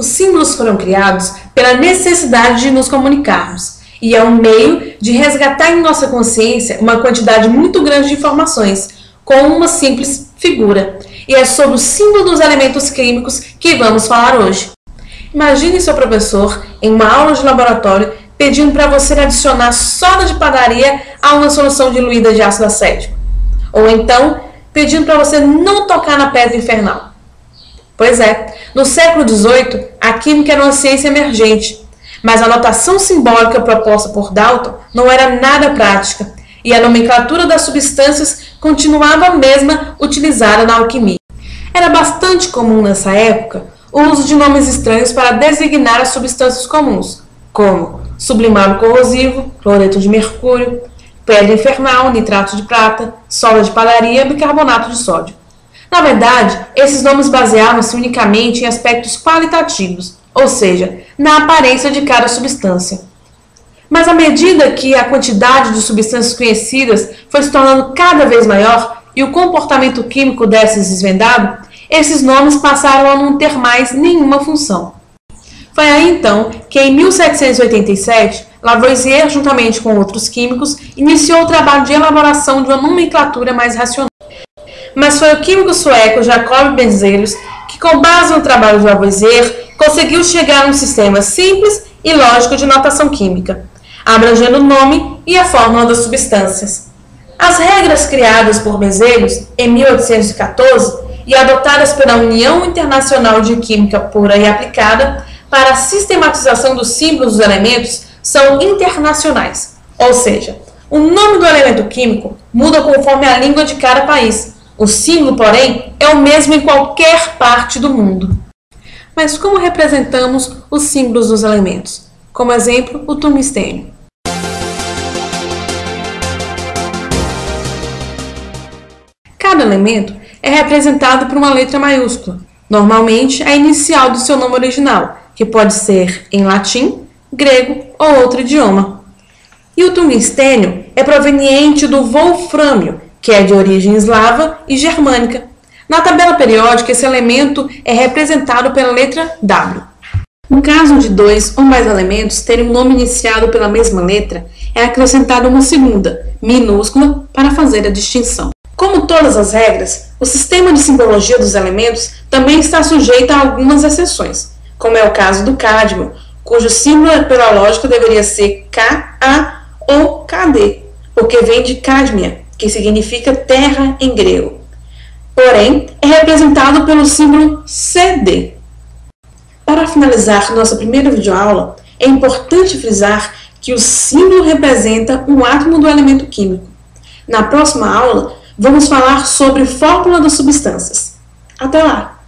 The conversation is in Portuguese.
Os símbolos foram criados pela necessidade de nos comunicarmos e é um meio de resgatar em nossa consciência uma quantidade muito grande de informações com uma simples figura. E é sobre o símbolo dos elementos químicos que vamos falar hoje. Imagine seu professor em uma aula de laboratório pedindo para você adicionar soda de padaria a uma solução diluída de ácido acético. Ou então, pedindo para você não tocar na pedra infernal. Pois é, no século XVIII, a química era uma ciência emergente, mas a notação simbólica proposta por Dalton não era nada prática, e a nomenclatura das substâncias continuava a mesma utilizada na alquimia. Era bastante comum nessa época o uso de nomes estranhos para designar as substâncias comuns, como sublimado corrosivo, cloreto de mercúrio, pedra infernal, nitrato de prata, soda de padaria, bicarbonato de sódio. Na verdade, esses nomes baseavam-se unicamente em aspectos qualitativos, ou seja, na aparência de cada substância. Mas à medida que a quantidade de substâncias conhecidas foi se tornando cada vez maior e o comportamento químico dessas desvendado, esses nomes passaram a não ter mais nenhuma função. Foi aí então que em 1787, Lavoisier, juntamente com outros químicos, iniciou o trabalho de elaboração de uma nomenclatura mais racional. Mas foi o químico sueco Jacob Berzelius que, com base no trabalho de Lavoisier, conseguiu chegar a um sistema simples e lógico de notação química, abrangendo o nome e a fórmula das substâncias. As regras criadas por Berzelius em 1814 e adotadas pela União Internacional de Química Pura e Aplicada para a sistematização dos símbolos dos elementos são internacionais, ou seja, o nome do elemento químico muda conforme a língua de cada país. O símbolo, porém, é o mesmo em qualquer parte do mundo. Mas como representamos os símbolos dos elementos? Como exemplo, o tungstênio. Cada elemento é representado por uma letra maiúscula, normalmente a inicial do seu nome original, que pode ser em latim, grego ou outro idioma. E o tungstênio é proveniente do wolfrâmio, que é de origem eslava e germânica. Na tabela periódica, esse elemento é representado pela letra W. No caso de dois ou mais elementos terem um nome iniciado pela mesma letra, é acrescentada uma segunda, minúscula, para fazer a distinção. Como todas as regras, o sistema de simbologia dos elementos também está sujeito a algumas exceções, como é o caso do cádmio, cujo símbolo pela lógica deveria ser Ka ou Kd, porque vem de cadmia, que significa terra em grego. Porém, é representado pelo símbolo CD. Para finalizar nossa primeira videoaula, é importante frisar que o símbolo representa um átomo do elemento químico. Na próxima aula, vamos falar sobre fórmula das substâncias. Até lá!